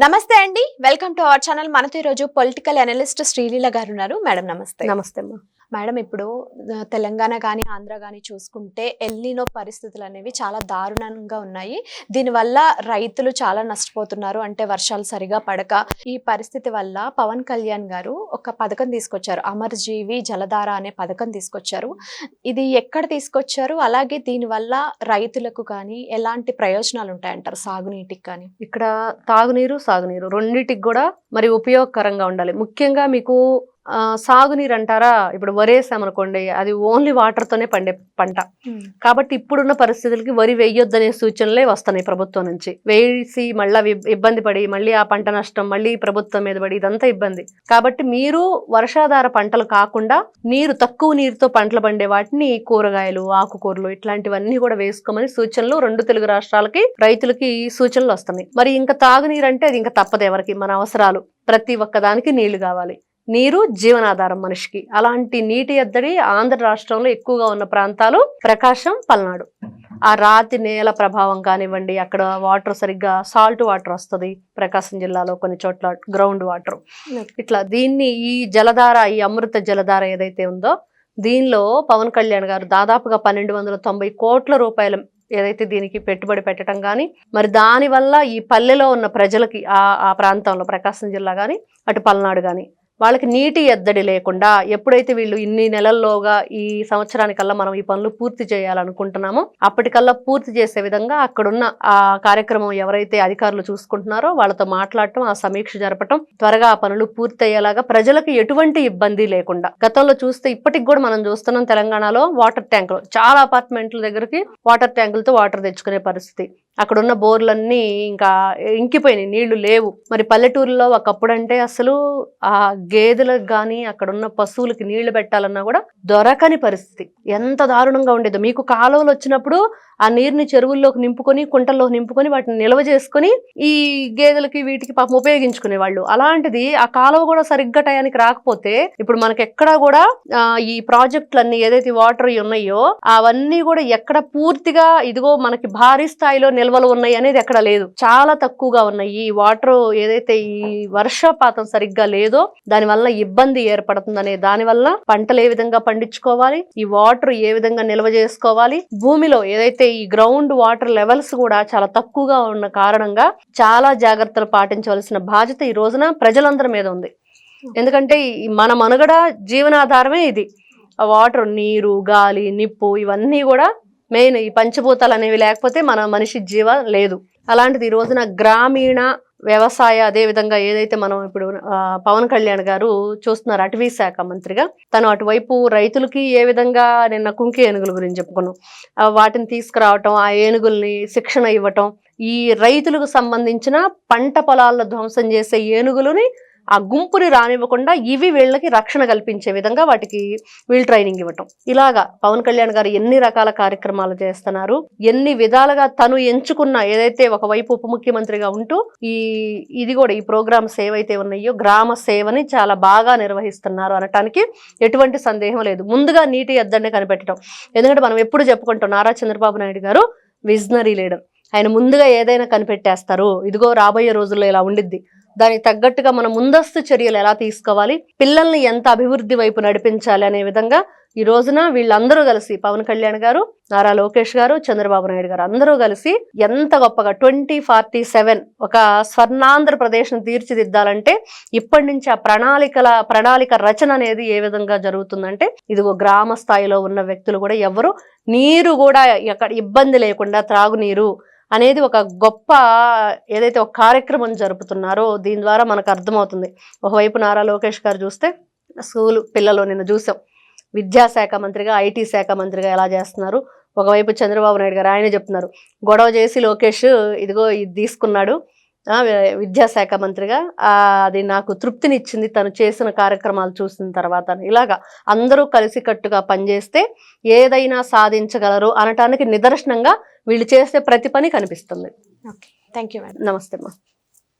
నమస్తే అండి, welcome to our channel. మనతో ఈరోజు పొలిటికల్ అనలిస్ట్ శ్రీలీల గారు ఉన్నారు. మేడం నమస్తే. నమస్తే అమ్మా. మేడం, ఇప్పుడు తెలంగాణ కానీ ఆంధ్ర కానీ చూసుకుంటే ఎల్నినో పరిస్థితులు అనేవి చాలా దారుణంగా ఉన్నాయి. దీనివల్ల రైతులు చాలా నష్టపోతున్నారు. అంటే వర్షాలు సరిగా పడక ఈ పరిస్థితి వల్ల పవన్ కళ్యాణ్ గారు ఒక పథకం తీసుకొచ్చారు, అమర్జీవి జలధార అనే పథకం తీసుకొచ్చారు. ఇది ఎక్కడ తీసుకొచ్చారు, అలాగే దీనివల్ల రైతులకు కానీ ఎలాంటి ప్రయోజనాలు ఉంటాయంటారు? సాగునీటికి కానీ ఇక్కడ తాగునీరు సాగునీరు రెండింటికి కూడా మరి ఉపయోగకరంగా ఉండాలి. ముఖ్యంగా మీకు సాగునీరు అంటారా, ఇప్పుడు వరేసామనుకోండి, అది ఓన్లీ వాటర్ తోనే పండే పంట. కాబట్టి ఇప్పుడున్న పరిస్థితులకి వరి వేయొద్దనే సూచనలే వస్తున్నాయి ప్రభుత్వం నుంచి. వేసి మళ్ళీ ఇబ్బంది పడి మళ్ళీ ఆ పంట నష్టం మళ్ళీ ప్రభుత్వం మీద పడి ఇదంతా ఇబ్బంది. కాబట్టి మీరు వర్షాధార పంటలు కాకుండా తక్కువ నీరుతో పంటలు పండే వాటిని కూరగాయలు, ఆకుకూరలు ఇట్లాంటివన్నీ కూడా వేసుకోమని సూచనలు రెండు తెలుగు రాష్ట్రాలకి రైతులకి సూచనలు వస్తున్నాయి. మరి ఇంకా తాగునీరు అంటే అది ఇంకా తప్పదు ఎవరికి. మన అవసరాలు ప్రతి ఒక్కదానికి నీళ్లు కావాలి. నీరు జీవనాధారం మనిషికి. అలాంటి నీటి ఎద్దడి ఆంధ్ర రాష్ట్రంలో ఎక్కువగా ఉన్న ప్రాంతాలు ప్రకాశం, పల్నాడు. ఆ రాతి నేల ప్రభావం కానివ్వండి, అక్కడ వాటర్ సరిగ్గా సాల్ట్ వాటర్ వస్తుంది ప్రకాశం జిల్లాలో కొన్ని చోట్ల, గ్రౌండ్ వాటర్. ఇట్లా దీన్ని ఈ జలధార, ఈ అమృత జలధార ఏదైతే ఉందో దీనిలో పవన్ కళ్యాణ్ గారు దాదాపుగా 1290 కోట్ల రూపాయల ఏదైతే దీనికి పెట్టుబడి పెట్టడం కానీ, మరి దానివల్ల ఈ పల్లెలో ఉన్న ప్రజలకి ఆ ప్రాంతంలో ప్రకాశం జిల్లా కానీ అటు పల్నాడు కానీ వాళ్ళకి నీటి ఎద్దడి లేకుండా, ఎప్పుడైతే వీళ్ళు ఇన్ని నెలల్లోగా ఈ సంవత్సరానికల్లా మనం ఈ పనులు పూర్తి చేయాలనుకుంటున్నామో అప్పటికల్లా పూర్తి చేసే విధంగా అక్కడున్న ఆ కార్యక్రమం ఎవరైతే అధికారులు చూసుకుంటున్నారో వాళ్ళతో మాట్లాడటం, ఆ సమీక్ష జరపటం, త్వరగా ఆ పనులు పూర్తి అయ్యేలాగా ప్రజలకు ఎటువంటి ఇబ్బంది లేకుండా. గతంలో చూస్తే ఇప్పటికి కూడా మనం చూస్తున్నాం తెలంగాణలో వాటర్ ట్యాంకులు, చాలా అపార్ట్మెంట్ల దగ్గరికి వాటర్ ట్యాంకులతో వాటర్ తెచ్చుకునే పరిస్థితి. అక్కడున్న బోర్లన్నీ ఇంకా ఇంకిపోయినాయి, నీళ్లు లేవు. మరి పల్లెటూరులో ఒకప్పుడంటే అసలు ఆ గేదెలకు కానీ అక్కడున్న పశువులకి నీళ్లు పెట్టాలన్నా కూడా దొరకని పరిస్థితి. ఎంత దారుణంగా ఉండేదో. మీకు కాలువలు వచ్చినప్పుడు ఆ నీరుని చెరువుల్లోకి నింపుకొని, కుంటల్లోకి నింపుకొని వాటిని నిల్వ చేసుకుని ఈ గేదెలకి వీటికి పాపం ఉపయోగించుకునే వాళ్ళు. అలాంటిది ఆ కాలువ కూడా సరిగ్గా టయానికి రాకపోతే ఇప్పుడు మనకి ఎక్కడా కూడా ఈ ప్రాజెక్టులన్నీ ఏదైతే వాటర్ ఉన్నాయో అవన్నీ కూడా ఎక్కడ పూర్తిగా ఇదిగో మనకి భారీ స్థాయిలో నిల్వలు ఉన్నాయి అనేది ఎక్కడ లేదు, చాలా తక్కువగా ఉన్నాయి. ఈ వాటర్ ఏదైతే ఈ వర్షపాతం సరిగ్గా లేదో దానివల్ల ఇబ్బంది ఏర్పడుతుందనే దానివల్ల పంటలు ఏ విధంగా పండించుకోవాలి, ఈ వాటర్ ఏ విధంగా నిల్వ చేసుకోవాలి, భూమిలో ఏదైతే ఈ గ్రౌండ్ వాటర్ లెవెల్స్ కూడా చాలా తక్కువగా ఉన్న కారణంగా చాలా జాగ్రత్తలు పాటించవలసిన బాధ్యత ఈ రోజున ప్రజలందరి మీద ఉంది. ఎందుకంటే మన మనుగడ జీవనాధారమే ఇది. ఆ వాటర్, నీరు, గాలి, నిప్పు ఇవన్నీ కూడా మెయిన్. ఈ పంచభూతాలు అనేవి లేకపోతే మన మనిషి జీవం లేదు. అలాంటిది ఈ రోజున గ్రామీణ వ్యవసాయ, అదే విధంగా ఏదైతే మనం ఇప్పుడు పవన్ కళ్యాణ్ గారు చూస్తున్నారు అటవీ శాఖ మంత్రిగా, తను అటువైపు రైతులకి ఏ విధంగా నిన్న కుంకి ఏనుగుల గురించి చెప్పుకున్నాం, వాటిని తీసుకురావటం, ఆ ఏనుగుల్ని శిక్షణ ఇవ్వటం, ఈ రైతులకు సంబంధించిన పంట పొలాల్లో ధ్వంసం చేసే ఏనుగులని ఆ గుంపుని రానివ్వకుండా ఇవి వీళ్ళకి రక్షణ కల్పించే విధంగా వాటికి వీళ్ళు ట్రైనింగ్ ఇవ్వటం. ఇలాగా పవన్ కళ్యాణ్ గారు ఎన్ని రకాల కార్యక్రమాలు చేస్తున్నారు, ఎన్ని విధాలుగా తను ఎంచుకున్న ఏదైతే ఒకవైపు ఉప ముఖ్యమంత్రిగా ఉంటూ ఇది కూడా ఈ ప్రోగ్రామ్స్ ఏవైతే ఉన్నాయో గ్రామ సేవని చాలా బాగా నిర్వహిస్తున్నారు అనటానికి ఎటువంటి సందేహం లేదు. ముందుగా నీటి ఎద్దడిని కనిపెట్టడం. ఎందుకంటే మనం ఎప్పుడు చెప్పుకుంటాం నారా చంద్రబాబు నాయుడు గారు విజనరీ లీడర్. ఆయన ముందుగా ఏదైనా కనిపెట్టేస్తారు. ఇదిగో రాబోయే రోజుల్లో ఇలా ఉండిద్ది, దానికి తగ్గట్టుగా మనం ముందస్తు చర్యలు ఎలా తీసుకోవాలి, పిల్లల్ని ఎంత అభివృద్ధి వైపు నడిపించాలి అనే విధంగా ఈ రోజున వీళ్ళందరూ కలిసి, పవన్ కళ్యాణ్ గారు, నారా లోకేష్ గారు, చంద్రబాబు నాయుడు గారు అందరూ కలిసి ఎంత గొప్పగా 2047 ఒక స్వర్ణాంధ్రప్రదేశ్ను తీర్చిదిద్దాలంటే ఇప్పటి నుంచి ఆ ప్రణాళిక రచన అనేది ఏ విధంగా జరుగుతుందంటే, ఇదిగో గ్రామ స్థాయిలో ఉన్న వ్యక్తులు కూడా ఎవరు నీరు కూడా ఎక్కడ ఇబ్బంది లేకుండా త్రాగునీరు అనేది ఒక గొప్ప ఏదైతే ఒక కార్యక్రమం జరుపుతున్నారో దీని ద్వారా మనకు అర్థమవుతుంది. ఒకవైపు నారా లోకేష్ గారు చూస్తే స్కూలు పిల్లలు నిన్న చూసాం, విద్యాశాఖ మంత్రిగా, ఐటీ శాఖ మంత్రిగా ఎలా చేస్తున్నారు. ఒకవైపు చంద్రబాబు నాయుడు గారు ఆయనే చెప్తున్నారు, గొడవ చేసి లోకేష్ ఇదిగో ఇది తీసుకున్నాడు విద్యాశాఖ మంత్రిగా, అది నాకు తృప్తినిచ్చింది తను చేసిన కార్యక్రమాలు చూసిన తర్వాత. ఇలాగా అందరూ కలిసికట్టుగా పనిచేస్తే ఏదైనా సాధించగలరు అనటానికి నిదర్శనంగా వీళ్ళు చేసే ప్రతి పని కనిపిస్తుంది. Okay, thank you madam. నమస్తే అమ్మా.